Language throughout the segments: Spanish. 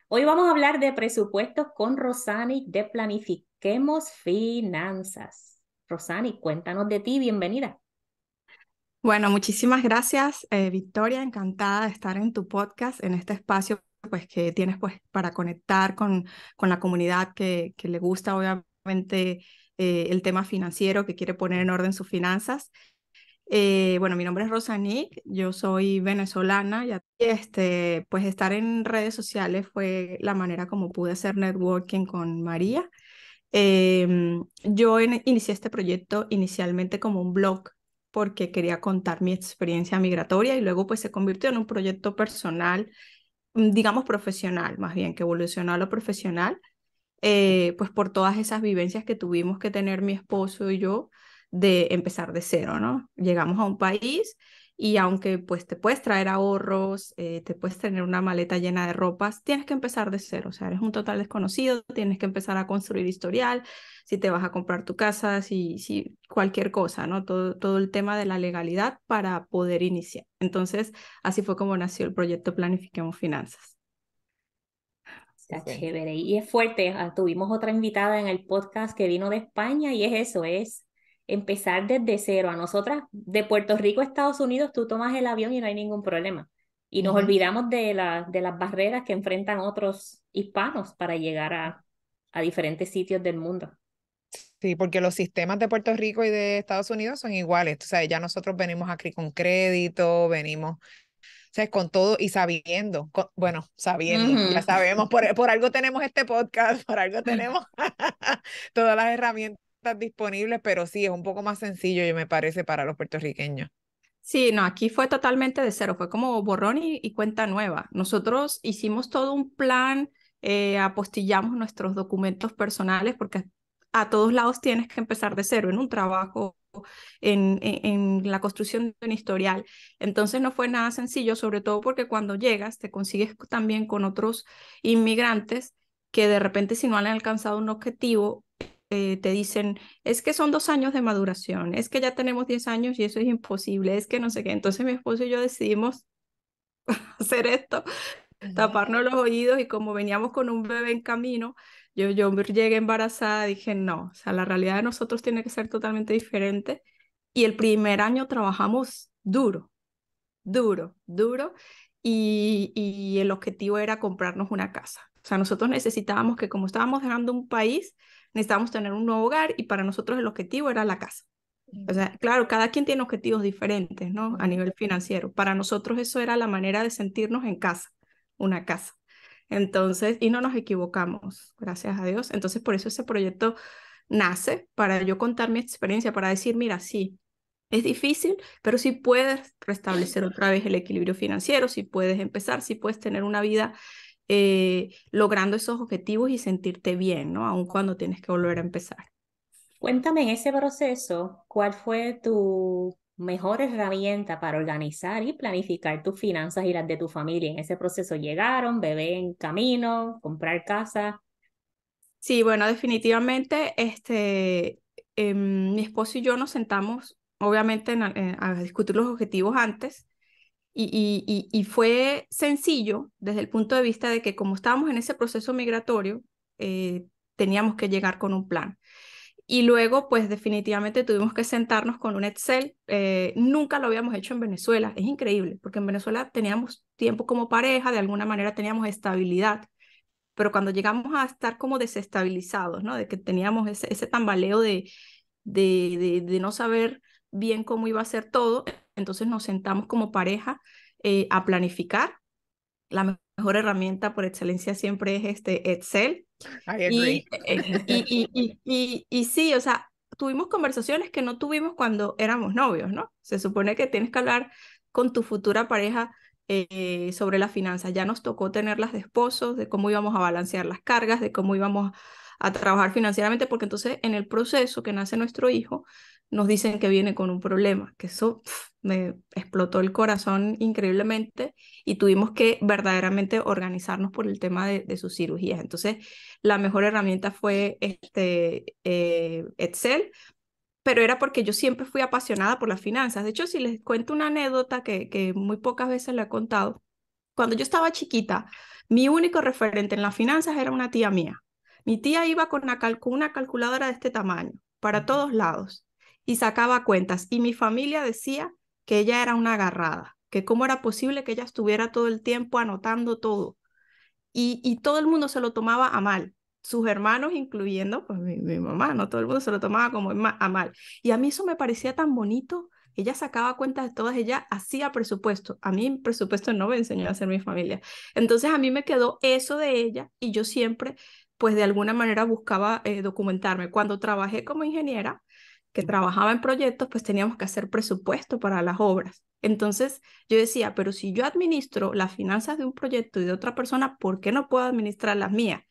Hoy vamos a hablar de presupuestos con Rosani de Planifiquemos Finanzas. Rosani, cuéntanos de ti, bienvenida. Bueno, muchísimas gracias, Victoria. Encantada de estar en tu podcast, en este espacio pues, que tienes pues, para conectar con la comunidad que le gusta, obviamente, el tema financiero, que quiere poner en orden sus finanzas. Bueno, mi nombre es Rosanic, yo soy venezolana y pues estar en redes sociales fue la manera como pude hacer networking con María. Yo inicié este proyecto inicialmente como un blog porque quería contar mi experiencia migratoria y luego pues se convirtió en un proyecto personal, digamos profesional, más bien que evolucionó a lo profesional, pues por todas esas vivencias que tuvimos que tener mi esposo y yo de empezar de cero, ¿no? Llegamos a un país y aunque pues te puedes traer ahorros, te puedes tener una maleta llena de ropas, tienes que empezar de cero, o sea, eres un total desconocido, tienes que empezar a construir historial, si te vas a comprar tu casa, si cualquier cosa, ¿no? Todo el tema de la legalidad para poder iniciar. Entonces, así fue como nació el proyecto Planifiquemos Finanzas. Está Sí. chévere y es fuerte. Tuvimos otra invitada en el podcast que vino de España y es eso, es empezar desde cero. A nosotras de Puerto Rico a Estados Unidos, tú tomas el avión y no hay ningún problema. Y nos Ujú. olvidamos de las barreras que enfrentan otros hispanos para llegar a diferentes sitios del mundo. Sí, porque los sistemas de Puerto Rico y de Estados Unidos son iguales. O sea, ya nosotros venimos aquí con crédito, venimos, o sea, con todo y sabiendo, bueno, sabiendo, ya Ujú. sabemos, por algo tenemos este podcast, por algo tenemos todas las herramientas disponibles, pero sí, es un poco más sencillo, yo me parece, para los puertorriqueños. Sí, no, aquí fue totalmente de cero, fue como borrón y cuenta nueva. Nosotros hicimos todo un plan, apostillamos nuestros documentos personales porque a todos lados tienes que empezar de cero, en un trabajo, en la construcción de un historial. Entonces no fue nada sencillo, sobre todo porque cuando llegas te consigues también con otros inmigrantes que de repente si no han alcanzado un objetivo, te dicen es que son 2 años de maduración, es que ya tenemos 10 años y eso es imposible, es que no sé qué. Entonces mi esposo y yo decidimos hacer esto, Ujú. taparnos los oídos y como veníamos con un bebé en camino, yo llegué embarazada, dije no, o sea, la realidad de nosotros tiene que ser totalmente diferente. Y el primer año trabajamos duro, duro, duro y el objetivo era comprarnos una casa. O sea, nosotros necesitábamos que como estábamos dejando un país, necesitábamos tener un nuevo hogar y para nosotros el objetivo era la casa. O Ujú. sea, claro, cada quien tiene objetivos diferentes, ¿no? A Ujú. nivel financiero. Para nosotros eso era la manera de sentirnos en casa, una casa. Entonces, y no nos equivocamos, gracias a Dios. Entonces, por eso ese proyecto nace, para yo contar mi experiencia, para decir, mira, sí, es difícil, pero sí puedes restablecer otra vez el equilibrio financiero, sí puedes empezar, sí puedes tener una vida logrando esos objetivos y sentirte bien, ¿no? Aun cuando tienes que volver a empezar. Cuéntame en ese proceso, ¿cuál fue tu mejor herramienta para organizar y planificar tus finanzas y las de tu familia? En ese proceso llegaron, bebé en camino, comprar casa. Sí, bueno, definitivamente, mi esposo y yo nos sentamos, obviamente, a discutir los objetivos antes y fue sencillo desde el punto de vista de que como estábamos en ese proceso migratorio, teníamos que llegar con un plan. Y luego, pues definitivamente tuvimos que sentarnos con un Excel. Nunca lo habíamos hecho en Venezuela. Es increíble, porque en Venezuela teníamos tiempo como pareja, de alguna manera teníamos estabilidad, pero cuando llegamos a estar como desestabilizados, ¿no? De que teníamos ese tambaleo de no saber bien cómo iba a ser todo, entonces nos sentamos como pareja a planificar. La mejor herramienta por excelencia siempre es este Excel. I Y, agree. y sí, o sea, tuvimos conversaciones que no tuvimos cuando éramos novios, ¿no? Se supone que tienes que hablar con tu futura pareja sobre las finanzas. Ya nos tocó tenerlas de esposos, de cómo íbamos a balancear las cargas, de cómo íbamos a trabajar financieramente, porque entonces en el proceso que nace nuestro hijo, nos dicen que viene con un problema, que eso me explotó el corazón increíblemente y tuvimos que verdaderamente organizarnos por el tema de sus cirugías. Entonces, la mejor herramienta fue Excel, pero era porque yo siempre fui apasionada por las finanzas. De hecho, si les cuento una anécdota que muy pocas veces la he contado, cuando yo estaba chiquita, Mi único referente en las finanzas era una tía mía. Mi tía iba con una calculadora de este tamaño para todos lados y sacaba cuentas. Y mi familia decía que ella era una agarrada, que cómo era posible que ella estuviera todo el tiempo anotando todo. Y todo el mundo se lo tomaba a mal. Sus hermanos, incluyendo pues mi mamá, no todo el mundo se lo tomaba como a mal. Y a mí eso me parecía tan bonito. Ella sacaba cuentas de todas, ella hacía presupuesto. A mí presupuesto no me enseñó a hacer mi familia. Entonces a mí me quedó eso de ella y yo siempre, pues de alguna manera buscaba documentarme. Cuando trabajé como ingeniera, que trabajaba en proyectos, pues teníamos que hacer presupuesto para las obras. Entonces yo decía, pero si yo administro las finanzas de un proyecto y de otra persona, ¿por qué no puedo administrar las mías?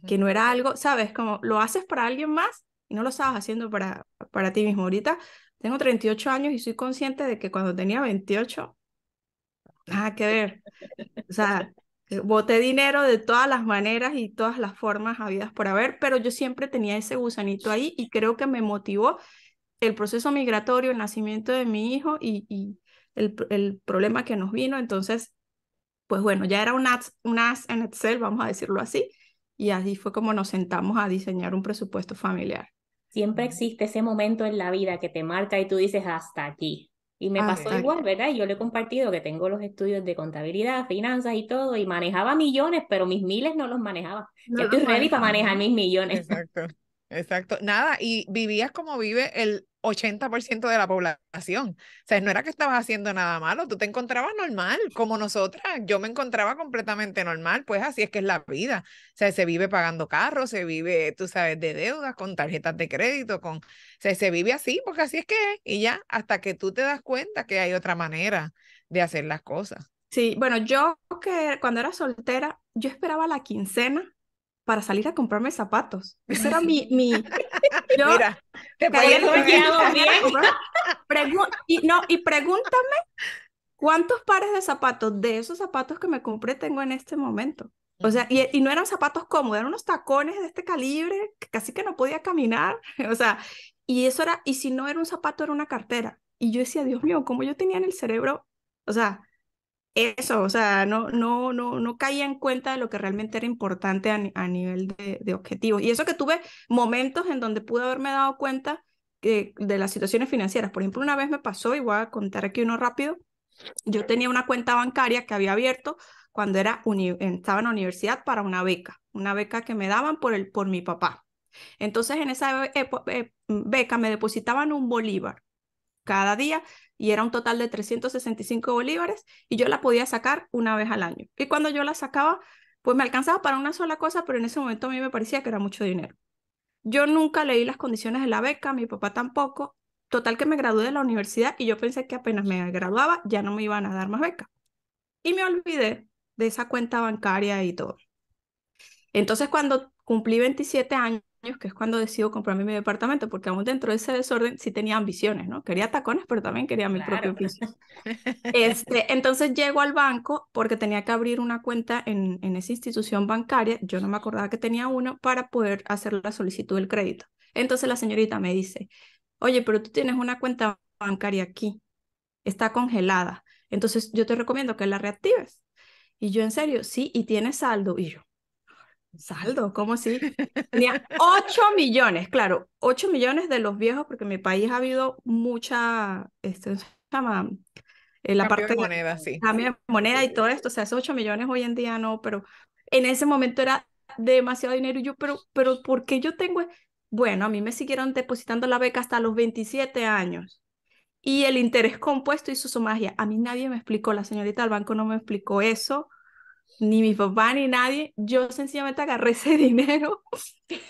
Que no era algo, ¿sabes? Como lo haces para alguien más y no lo estabas haciendo para ti mismo. Ahorita tengo 38 años y soy consciente de que cuando tenía 28, nada que ver. O sea, boté dinero de todas las maneras y todas las formas habidas por haber, pero yo siempre tenía ese gusanito ahí y creo que me motivó el proceso migratorio, el nacimiento de mi hijo y el problema que nos vino. Entonces, pues bueno, ya era un as en Excel, vamos a decirlo así, y así fue como nos sentamos a diseñar un presupuesto familiar. Siempre existe ese momento en la vida que te marca y tú dices hasta aquí. Y me pasó Hasta igual, ¿verdad? Yo le he compartido que tengo los estudios de contabilidad, finanzas y todo, y manejaba millones, pero mis miles no los manejaba. no Ya los estoy ready para manejamos. manejar mis millones. Exacto, exacto. Nada, y vivías como vive el 80% de la población. O sea, no era que estabas haciendo nada malo, tú te encontrabas normal, como nosotras. Yo me encontraba completamente normal, pues así es que es la vida. O sea, se vive pagando carros, se vive, tú sabes, de deudas, con tarjetas de crédito, o sea, se vive así, porque así es que es. Y ya, hasta que tú te das cuenta que hay otra manera de hacer las cosas. Sí, bueno, yo que cuando era soltera, yo esperaba la quincena para salir a comprarme zapatos. Ese era yo Mira, te caía Ahí en ponemos la en quincena sorteamos esta. y salía a bien. comprar. Y pregúntame cuántos pares de zapatos de esos zapatos que me compré tengo en este momento. O sea, y no eran zapatos cómodos, eran unos tacones de este calibre que casi que no podía caminar. O sea, y eso era, y si no era un zapato, era una cartera. Y yo decía, Dios mío, cómo yo tenía en el cerebro, o sea, eso, o sea, no caía en cuenta de lo que realmente era importante a nivel de objetivos. Y eso que tuve momentos en donde pude haberme dado cuenta de las situaciones financieras. Por ejemplo, una vez me pasó, y voy a contar aquí uno rápido, yo tenía una cuenta bancaria que había abierto cuando estaba en la universidad para una beca que me daban por mi papá. Entonces, en esa beca me depositaban un bolívar cada día y era un total de 365 bolívares y yo la podía sacar una vez al año. Y cuando yo la sacaba, pues me alcanzaba para una sola cosa, pero en ese momento a mí me parecía que era mucho dinero. Yo nunca leí las condiciones de la beca, mi papá tampoco. Total que me gradué de la universidad y yo pensé que apenas me graduaba ya no me iban a dar más beca. Y me olvidé de esa cuenta bancaria y todo. Entonces, cuando cumplí 27 años, que es cuando decido comprarme mi departamento, porque aún dentro de ese desorden sí tenía ambiciones, ¿no? Quería tacones, pero también quería mi propio Claro. piso. Entonces llego al banco porque tenía que abrir una cuenta en esa institución bancaria. Yo no me acordaba que tenía uno para poder hacer la solicitud del crédito. Entonces la señorita me dice, oye, pero tú tienes una cuenta bancaria aquí, está congelada. Entonces yo te recomiendo que la reactives. Y yo, en serio, sí, y tiene saldo. Y yo, saldo, ¿cómo así? Tenía 8 millones, claro, 8 millones de los viejos, porque en mi país ha habido mucha, se llama, la Cambio de parte de moneda, sí. cambio de moneda y todo esto, o sea, esos 8 millones hoy en día no, pero en ese momento era demasiado dinero y yo, pero ¿por qué yo tengo? Bueno, a mí me siguieron depositando la beca hasta los 27 años y el interés compuesto hizo su magia. A mí nadie me explicó, la señorita del banco no me explicó eso, ni mi papá ni nadie. Yo sencillamente agarré ese dinero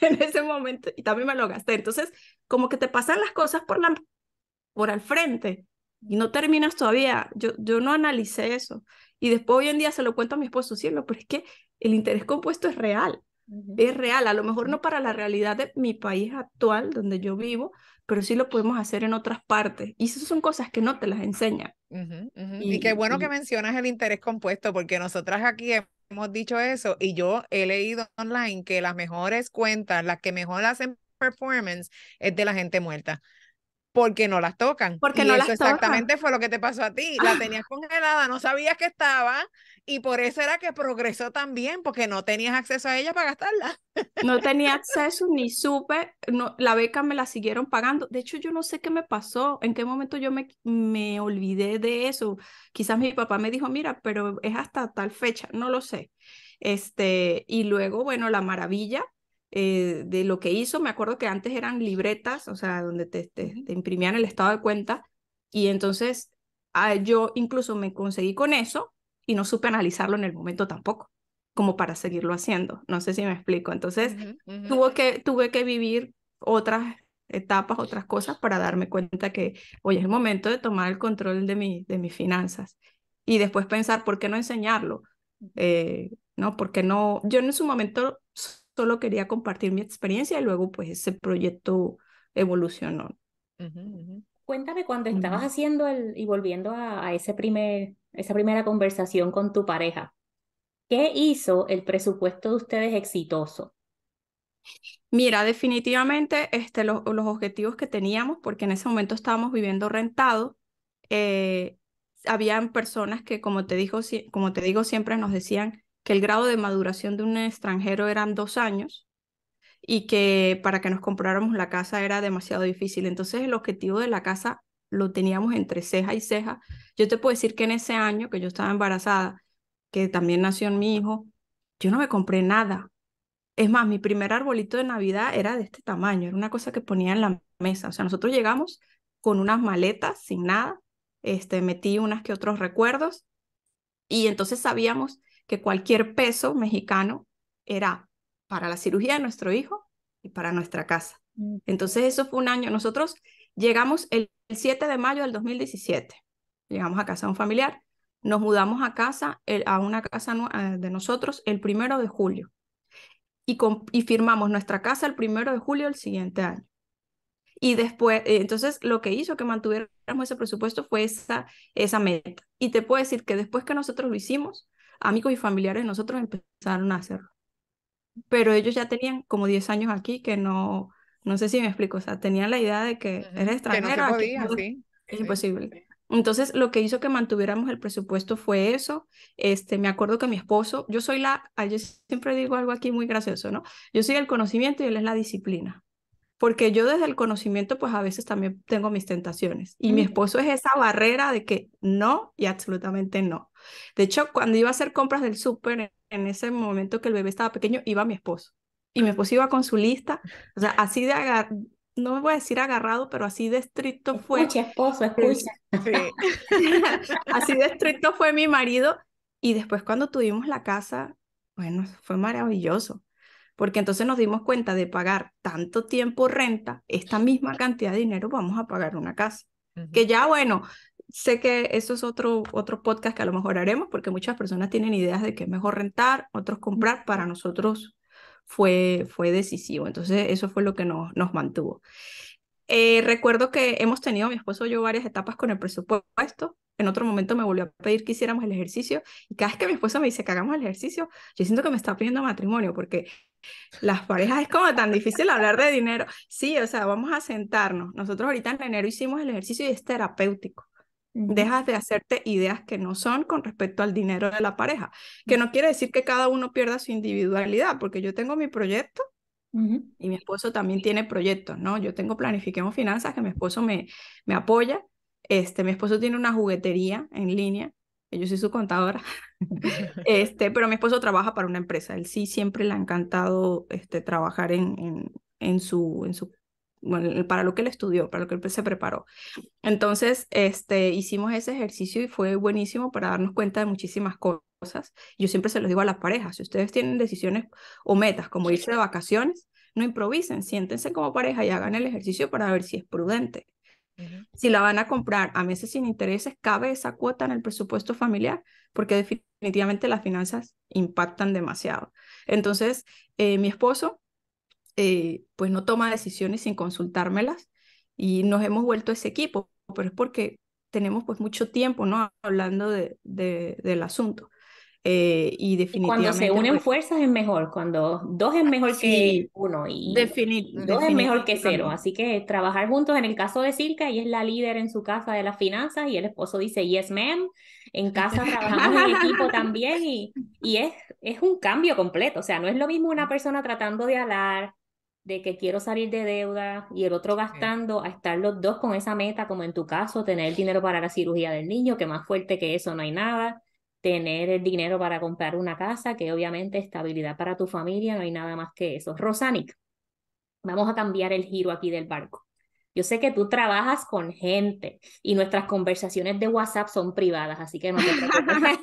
en ese momento y también me lo gasté. Entonces, como que te pasan las cosas por al frente y no terminas todavía. Yo no analicé eso. Y después hoy en día se lo cuento a mi esposo, sí, pero es que el interés compuesto es real. Es real, a lo mejor no para la realidad de mi país actual, donde yo vivo, pero sí lo podemos hacer en otras partes. Y esas son cosas que no te las enseñan. Ujú, ujú. Y qué Y, bueno que y mencionas el interés compuesto, porque nosotras aquí hemos dicho eso y yo he leído online que las mejores cuentas, las que mejor hacen performance, es de la gente muerta. porque no las tocan. Porque Y no eso las tocan. exactamente fue lo que te pasó a ti. La tenías congelada, no sabías que estaba, y por eso era que progresó tan bien, porque no tenías acceso a ella para gastarla. No tenía acceso ni supe, no, la beca me la siguieron pagando. De hecho, yo no sé qué me pasó, en qué momento yo me olvidé de eso. Quizás mi papá me dijo, mira, pero es hasta tal fecha, no lo sé. Y luego, bueno, la maravilla de lo que hizo, me acuerdo que antes eran libretas, o sea, donde te imprimían el estado de cuenta, y entonces yo incluso me conseguí con eso y no supe analizarlo en el momento tampoco como para seguirlo haciendo. No sé si me explico. Entonces, tuve que vivir otras etapas, otras cosas para darme cuenta que, oye, es el momento de tomar el control de mis finanzas. Y después pensar, ¿por qué no enseñarlo? ¿No? Porque no, yo en su momento solo quería compartir mi experiencia y luego pues ese proyecto evolucionó. Cuéntame cuando estabas haciendo y volviendo a esa primera conversación con tu pareja, ¿qué hizo el presupuesto de ustedes exitoso? Mira, definitivamente los objetivos que teníamos, porque en ese momento estábamos viviendo rentado, eh, habían personas que, como te digo, siempre nos decían que el grado de maduración de un extranjero eran 2 años y que para que nos compráramos la casa era demasiado difícil. Entonces el objetivo de la casa lo teníamos entre ceja y ceja. Yo te puedo decir que en ese año que yo estaba embarazada, que también nació mi hijo, yo no me compré nada. Es más, mi primer arbolito de Navidad era de este tamaño, era una cosa que ponía en la mesa. O sea, nosotros llegamos con unas maletas sin nada, metí unas que otros recuerdos y entonces sabíamos que cualquier peso mexicano era para la cirugía de nuestro hijo y para nuestra casa. Entonces eso fue un año. Nosotros llegamos el 7 de mayo del 2017. Llegamos a casa de un familiar, nos mudamos a casa, a una casa de nosotros el 1 de julio y firmamos nuestra casa el 1 de julio del siguiente año. Y después, entonces lo que hizo que mantuviéramos ese presupuesto fue esa meta. Y te puedo decir que después que nosotros lo hicimos, amigos y familiares de nosotros empezaron a hacerlo. Pero ellos ya tenían como 10 años aquí que no sé si me explico, o sea, tenían la idea de que eres Que no se extranjero, aquí podía, sí. es Sí. imposible. Entonces, lo que hizo que mantuviéramos el presupuesto fue eso. Me acuerdo que mi esposo, yo siempre digo algo aquí muy gracioso, ¿no? Yo soy el conocimiento y él es la disciplina. Porque yo desde el conocimiento, pues a veces también tengo mis tentaciones. Y mi esposo es esa barrera de que no y absolutamente no. De hecho, cuando iba a hacer compras del súper, en ese momento que el bebé estaba pequeño, iba mi esposo. Y mi esposo iba con su lista, o sea, así no me voy a decir agarrado, pero así de estricto fue. Escucha, esposo, escucha. Sí. Así de estricto fue mi marido. Y después cuando tuvimos la casa, bueno, fue maravilloso porque entonces nos dimos cuenta de pagar tanto tiempo renta, esta misma cantidad de dinero vamos a pagar una casa. Que ya, bueno, sé que eso es otro podcast que a lo mejor haremos, porque muchas personas tienen ideas de que es mejor rentar, otros comprar, para nosotros fue decisivo. Entonces, eso fue lo que nos mantuvo. Recuerdo que hemos tenido, mi esposo y yo, varias etapas con el presupuesto. En otro momento me volvió a pedir que hiciéramos el ejercicio y cada vez que mi esposo me dice que hagamos el ejercicio, yo siento que me está pidiendo matrimonio porque las parejas es como tan difícil hablar de dinero. Sí, o sea, vamos a sentarnos. Nosotros ahorita en enero hicimos el ejercicio y es terapéutico. Dejas de hacerte ideas que no son con respecto al dinero de la pareja, que no quiere decir que cada uno pierda su individualidad, porque yo tengo mi proyecto y mi esposo también tiene proyectos, ¿no? Yo tengo Planifiquemos Finanzas, que mi esposo me apoya. Mi esposo tiene una juguetería en línea, que yo soy su contadora. Pero mi esposo trabaja para una empresa. Él sí siempre le ha encantado trabajar bueno, para lo que él estudió, para lo que él se preparó. Entonces, hicimos ese ejercicio y fue buenísimo para darnos cuenta de muchísimas cosas. Yo siempre se los digo a las parejas, si ustedes tienen decisiones o metas como irse de vacaciones, no improvisen, siéntense como pareja y hagan el ejercicio para ver si es prudente. Si la van a comprar a meses sin intereses, cabe esa cuota en el presupuesto familiar, porque definitivamente las finanzas impactan demasiado. Entonces, mi esposo, pues no toma decisiones sin consultármelas y nos hemos vuelto ese equipo, pero es porque tenemos pues mucho tiempo, ¿no? Hablando del asunto. y Y cuando se definitivamente, unen pues fuerzas es mejor, cuando dos es mejor que sí, uno y dos es mejor que cero. definitivamente. Así que trabajar juntos, en el caso de Silka, ella es la líder en su casa de las finanzas y el esposo dice, yes, ma'am. En casa trabajamos en equipo también y es un cambio completo. O sea, no es lo mismo una persona tratando de hablar de que quiero salir de deuda y el otro Sí. gastando a estar los dos con esa meta, como en tu caso, tener el dinero para la cirugía del niño, que más fuerte que eso no hay nada, tener el dinero para comprar una casa, que obviamente estabilidad para tu familia, no hay nada más que eso. Rosanic, vamos a cambiar el giro aquí del barco. Yo sé que tú trabajas con gente y nuestras conversaciones de WhatsApp son privadas, así que no te preocupes.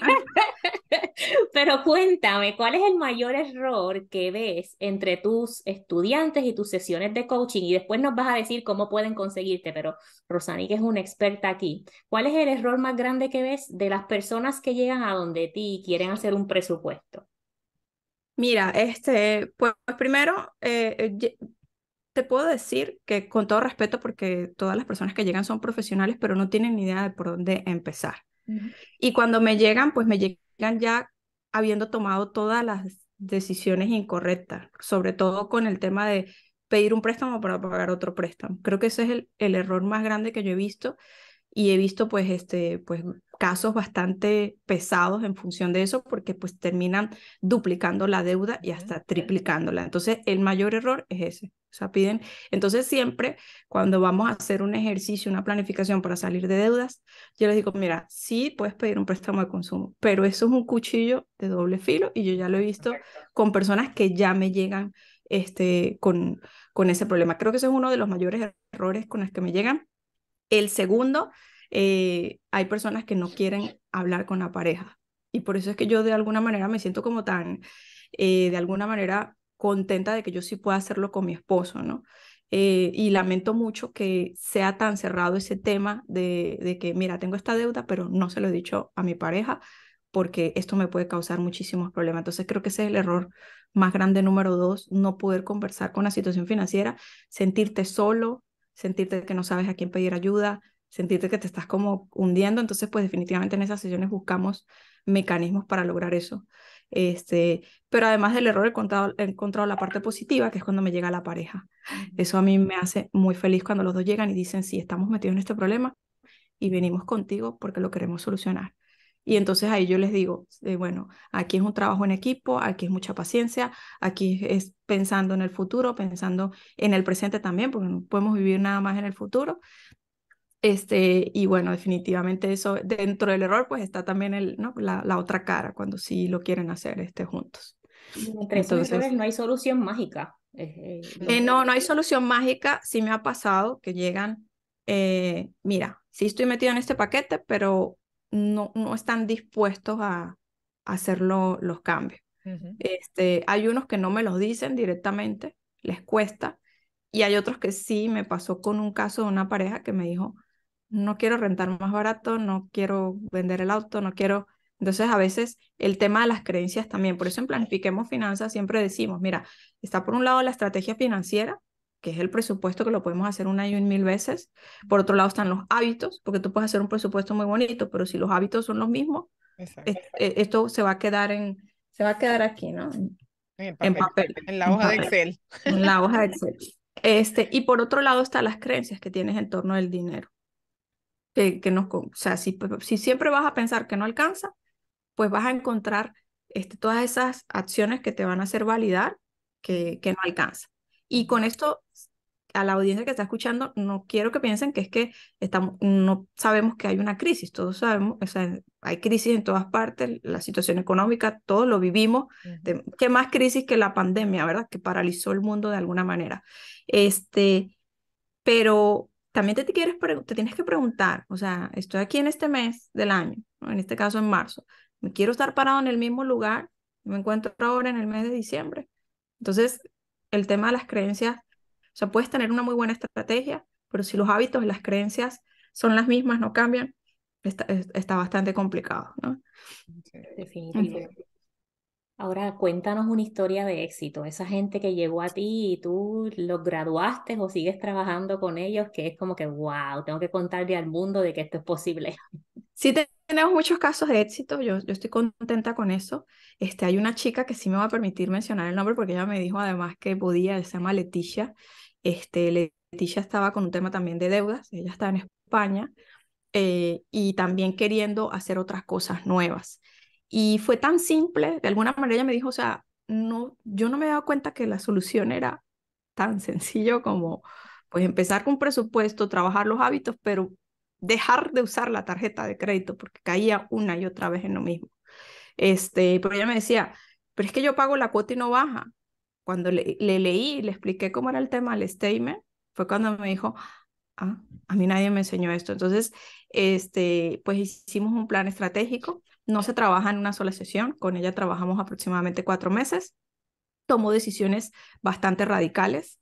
Pero cuéntame, ¿cuál es el mayor error que ves entre tus estudiantes y tus sesiones de coaching? Y después nos vas a decir cómo pueden conseguirte, pero Rosani, que es una experta aquí, ¿cuál es el error más grande que ves de las personas que llegan a donde ti y quieren hacer un presupuesto? Mira, pues primero, te puedo decir que con todo respeto, porque todas las personas que llegan son profesionales, pero no tienen ni idea de por dónde empezar. Ujú. Y cuando me llegan, pues me llegan ya habiendo tomado todas las decisiones incorrectas, sobre todo con el tema de pedir un préstamo para pagar otro préstamo. Creo que ese es el error más grande que yo he visto y he visto pues casos bastante pesados en función de eso porque pues terminan duplicando la deuda y Ujú. hasta triplicándola. Entonces, el mayor error es ese. O sea, piden, entonces siempre cuando vamos a hacer un ejercicio, una planificación para salir de deudas, yo les digo, mira, sí puedes pedir un préstamo de consumo, pero eso es un cuchillo de doble filo y yo ya lo he visto con personas que ya me llegan con ese problema. Creo que ese es uno de los mayores errores con los que me llegan. El segundo, hay personas que no quieren hablar con la pareja. Y por eso es que yo de alguna manera me siento como tan, de alguna manera contenta de que yo sí pueda hacerlo con mi esposo, ¿no? Y lamento mucho que sea tan cerrado ese tema de que, mira, tengo esta deuda, pero no se lo he dicho a mi pareja porque esto me puede causar muchísimos problemas. Entonces creo que ese es el error más grande número dos, no poder conversar con la situación financiera, sentirte solo, sentirte que no sabes a quién pedir ayuda, sentirte que te estás como hundiendo. Entonces, pues definitivamente en esas sesiones buscamos mecanismos para lograr eso. Pero además del error he encontrado la parte positiva, que es cuando me llega la pareja. Eso a mí me hace muy feliz cuando los dos llegan y dicen, sí, estamos metidos en este problema y venimos contigo porque lo queremos solucionar. Y entonces ahí yo les digo, bueno, aquí es un trabajo en equipo, aquí es mucha paciencia, aquí es pensando en el futuro, pensando en el presente también, porque no podemos vivir nada más en el futuro. Y bueno, definitivamente eso, dentro del error, pues está también ¿no? la otra cara, cuando sí lo quieren hacer juntos. Y entre esos errores Entonces, no hay solución mágica. no, no hay solución mágica. Sí me ha pasado que llegan, mira, sí estoy metido en este paquete, pero no están dispuestos a hacer los cambios. Ujú. Hay unos que no me los dicen directamente, les cuesta, y hay otros que sí. Me pasó con un caso de una pareja que me dijo, no quiero rentar más barato, no quiero vender el auto, no quiero. Entonces, a veces el tema de las creencias también. Por eso en Planifiquemos Finanzas siempre decimos, mira, está por un lado la estrategia financiera, que es el presupuesto que lo podemos hacer una y un mil veces. Por otro lado están los hábitos, porque tú puedes hacer un presupuesto muy bonito, pero si los hábitos son los mismos, Exacto. esto se va a quedar aquí, ¿no? En el En papel, papel, en la en hoja de papel, Excel. en la hoja de Excel. Y por otro lado están las creencias que tienes en torno al dinero. O sea, si siempre vas a pensar que no alcanza, pues vas a encontrar todas esas acciones que te van a hacer validar que no alcanza. Y Ujú. con esto, a la audiencia que está escuchando, no quiero que piensen que es que no sabemos que hay una crisis, todos sabemos, o sea, hay crisis en todas partes, la situación económica, todos lo vivimos. Ujú. ¿Qué más crisis que la pandemia, verdad? Que paralizó el mundo de alguna manera. Pero también te tienes que preguntar, o sea, estoy aquí en este mes del año, ¿no? En este caso en marzo, me quiero estar parado en el mismo lugar, me encuentro ahora en el mes de diciembre. Entonces, el tema de las creencias, o sea, puedes tener una muy buena estrategia, pero si los hábitos y las creencias son las mismas, no cambian, está bastante complicado, ¿no? Sí, Definitivo. Entonces, sí. Ahora cuéntanos una historia de éxito, esa gente que llegó a ti y tú los graduaste o sigues trabajando con ellos, que es como que, wow, tengo que contarle al mundo de que esto es posible. Sí tenemos muchos casos de éxito, yo estoy contenta con eso. Hay una chica que sí me va a permitir mencionar el nombre porque ella me dijo además que podía, se llama Leticia. Leticia estaba con un tema también de deudas, ella está en España y también queriendo hacer otras cosas nuevas. Y fue tan simple, de alguna manera ella me dijo, o sea, no, yo no me he dado cuenta que la solución era tan sencillo como pues empezar con un presupuesto, trabajar los hábitos, pero dejar de usar la tarjeta de crédito porque caía una y otra vez en lo mismo. Pero ella me decía, pero es que yo pago la cuota y no baja. Cuando le leí y le expliqué cómo era el tema del statement, fue cuando me dijo, ah, a mí nadie me enseñó esto. Entonces, pues hicimos un plan estratégico. No se trabaja en una sola sesión, con ella trabajamos aproximadamente 4 meses. Tomó decisiones bastante radicales.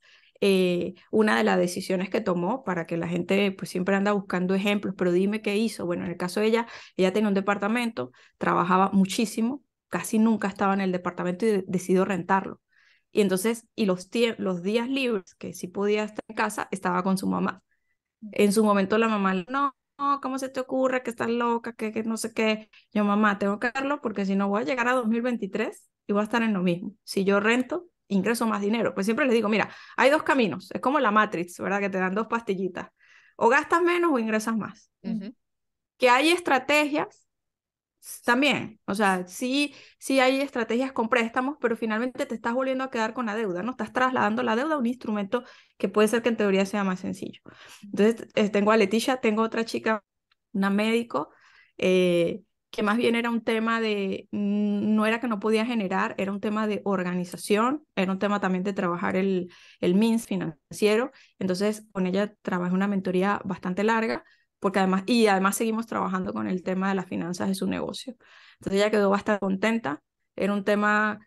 Una de las decisiones que tomó, para que la gente pues siempre anda buscando ejemplos, pero dime qué hizo. Bueno, en el caso de ella tenía un departamento, trabajaba muchísimo, casi nunca estaba en el departamento y decidió rentarlo. Y entonces, y los días libres, que sí podía estar en casa, estaba con su mamá. En su momento la mamá, no, ¿cómo se te ocurre que estás loca, que no sé qué? Yo, mamá, tengo que hacerlo porque si no voy a llegar a 2023 y voy a estar en lo mismo. Si yo rento, ingreso más dinero. Pues siempre les digo, mira, hay dos caminos, es como la Matrix, ¿verdad? Que te dan dos pastillitas. O gastas menos o ingresas más. Ujú. Que hay estrategias también, o sea, sí hay estrategias con préstamos, pero finalmente te estás volviendo a quedar con la deuda, ¿no? Estás trasladando la deuda a un instrumento que puede ser que en teoría sea más sencillo. Entonces, tengo a Leticia, tengo otra chica, una médico, que más bien era un tema de, no era que no podía generar, era un tema de organización, era un tema también de trabajar el means financiero. Entonces, con ella trabajé una mentoría bastante larga porque además seguimos trabajando con el tema de las finanzas de su negocio. Entonces ella quedó bastante contenta, era un tema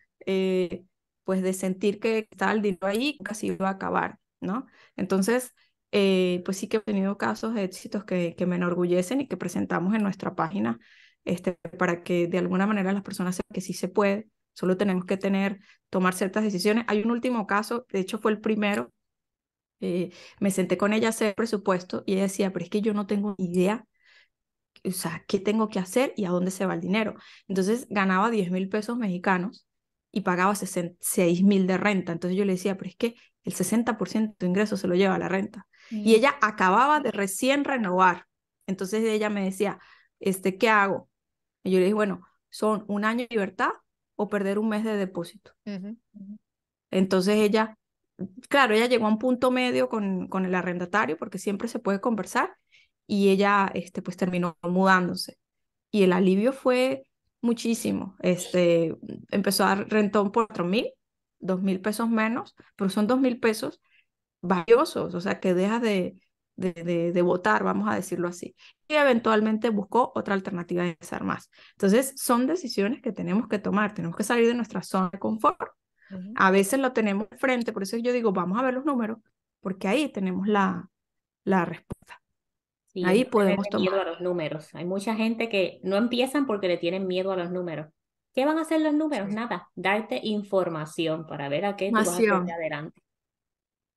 pues de sentir que estaba el dinero ahí, que casi iba a acabar, ¿no? Entonces, pues sí que he tenido casos de éxitos que me enorgullecen y que presentamos en nuestra página para que de alguna manera las personas sepan que sí se puede, solo tenemos que tomar ciertas decisiones. Hay un último caso, de hecho fue el primero, me senté con ella a hacer presupuesto y ella decía, pero es que yo no tengo ni idea, o sea, qué tengo que hacer y a dónde se va el dinero. Entonces ganaba 10.000 pesos mexicanos y pagaba 6.000 de renta. Entonces yo le decía, pero es que el 60% de ingreso se lo lleva a la renta. Y ella acababa de recién renovar. Entonces ella me decía, ¿qué hago? Y yo le dije, bueno, son un año de libertad o perder un mes de depósito. Ujú. Entonces ella, claro, ella llegó a un punto medio con el arrendatario porque siempre se puede conversar y ella pues terminó mudándose. Y el alivio fue muchísimo. Empezó a dar rentón por 4.000, 2.000 pesos menos, pero son 2.000 pesos valiosos, o sea, que dejas de votar, vamos a decirlo así. Y eventualmente buscó otra alternativa de ingresar más. Entonces, son decisiones que tenemos que tomar, tenemos que salir de nuestra zona de confort. Ujú. A veces lo tenemos frente, por eso yo digo, vamos a ver los números, porque ahí tenemos la respuesta. Sí, es Ahí no podemos tenerle miedo a tomar. los números. Hay mucha gente que no empiezan porque le tienen miedo a los números. ¿Qué van a hacer los números? Sí. Nada, darte información para ver a qué tú vas a hacer de Información, adelante.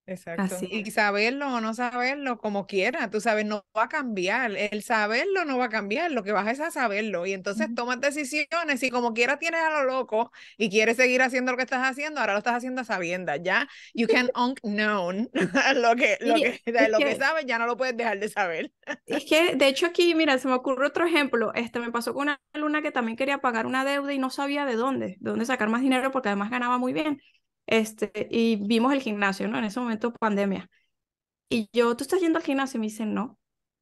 Exacto. así Y es. saberlo o no saberlo, como quiera, tú sabes, no va a cambiar. El saberlo no va a cambiar, lo que vas es a saberlo. Y entonces Ujú. tomas decisiones y como quiera tienes a lo loco y quieres seguir haciendo lo que estás haciendo, ahora lo estás haciendo a sabiendas. Ya, you can unknown Sí, lo que sabes, ya no lo puedes dejar de saber. de hecho aquí, mira, se me ocurre otro ejemplo. Me pasó con una alumna que también quería pagar una deuda y no sabía de dónde sacar más dinero porque además ganaba muy bien. Y vimos el gimnasio, ¿no? En ese momento pandemia. Y yo, ¿tú estás yendo al gimnasio? Y me dice, no.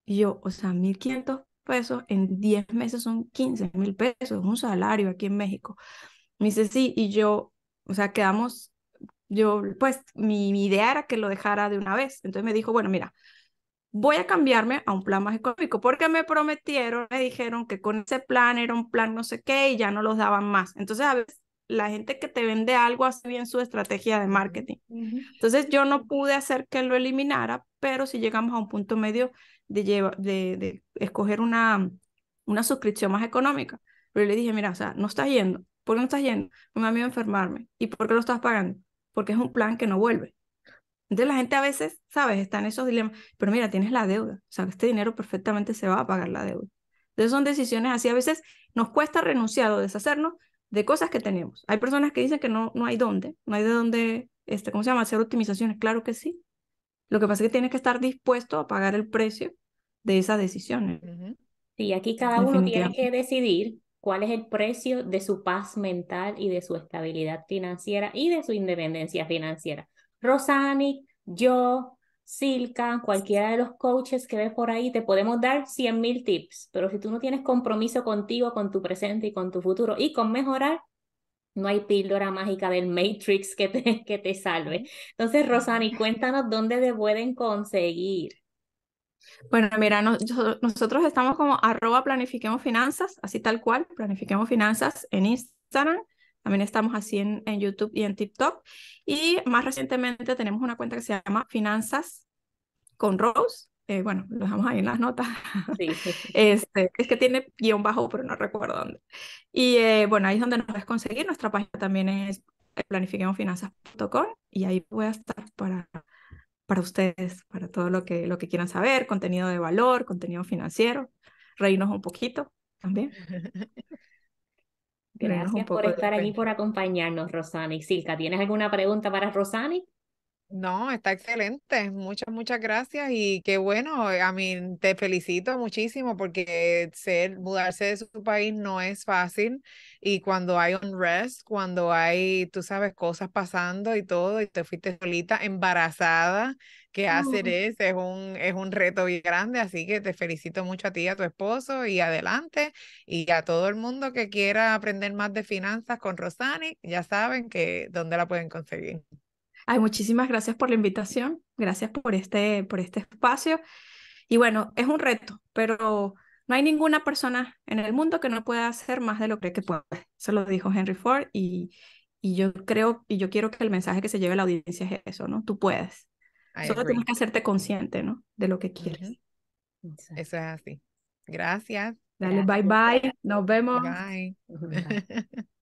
Y yo, o sea, 1.500 pesos en 10 meses son 15.000 pesos, un salario aquí en México. Me dice, sí, y yo, o sea, pues mi idea era que lo dejara de una vez. Entonces me dijo, bueno, mira, voy a cambiarme a un plan más económico porque me dijeron que con ese plan era un plan no sé qué y ya no los daban más. Entonces, a veces la gente que te vende algo hace bien su estrategia de Ujú. marketing. Ujú. Entonces yo no pude hacer que lo eliminara, pero sí llegamos a un punto medio de escoger una suscripción más económica. Pero le dije, mira, o sea, no estás yendo. ¿Por qué no estás yendo? Me da miedo enfermarme. ¿Y por qué lo estás pagando? Porque es un plan que no vuelve. Entonces la gente a veces, ¿sabes? Está en esos dilemas. Pero mira, tienes la deuda. O sea, este dinero perfectamente se va a pagar la deuda. Entonces son decisiones así. A veces nos cuesta renunciar o deshacernos de cosas que tenemos. Hay personas que dicen que no hay dónde, no hay de dónde, ¿cómo se llama? Hacer optimizaciones. Claro que sí. Lo que pasa es que tienes que estar dispuesto a pagar el precio de esas decisiones, Ujú. Sí, aquí cada uno tiene definitivamente. que decidir cuál es el precio de su paz mental y de su estabilidad financiera y de su independencia financiera. Rosani, yo, Silka, cualquiera de los coaches que ves por ahí, te podemos dar 100.000 tips, pero si tú no tienes compromiso contigo, con tu presente y con tu futuro y con mejorar, no hay píldora mágica del Matrix que te salve. Ujú. Entonces, Ujú. Rosani, cuéntanos dónde te pueden conseguir. Bueno, mira, nosotros estamos como @planifiquemos finanzas, así tal cual, planifiquemos finanzas en Instagram. También estamos así en YouTube y en TikTok. Y más recientemente tenemos una cuenta que se llama Finanzas con Rose. Bueno, lo dejamos ahí en las notas. Sí. Es que tiene guión bajo, pero no recuerdo dónde. Y bueno, ahí es donde nos puedes conseguir. Nuestra página también es planifiquemosfinanzas.com y ahí voy a estar para ustedes, para todo lo que quieran saber, contenido de valor, contenido financiero, reírnos un poquito también, reírnos un Gracias por poco de... estar aquí, Súper. por acompañarnos, Rosani. Silka, ¿tienes alguna pregunta para Rosani? No, está excelente. Muchas gracias y qué bueno. A mí te felicito muchísimo porque mudarse de su país no es fácil y cuando hay unrest, cuando hay, tú sabes, cosas pasando y todo y te fuiste solita, embarazada, ¿qué hacer Mm. es un reto bien grande. Así que te felicito mucho a ti y a tu esposo y adelante y a todo el mundo que quiera aprender más de finanzas con Rosani, ya saben que dónde la pueden conseguir. Ay, muchísimas gracias por la invitación, gracias por este espacio. Y bueno, es un reto, pero no hay ninguna persona en el mundo que no pueda hacer más de lo que cree que puede. Eso lo dijo Henry Ford y yo creo y yo quiero que el mensaje que se lleve a la audiencia es eso, ¿no? Tú puedes. I Solo tienes agree. que hacerte consciente, ¿no? De lo que Ujú. quieres. Eso Exacto. es así. Gracias. Dale, bye Gracias. bye, nos vemos. Bye. Bye.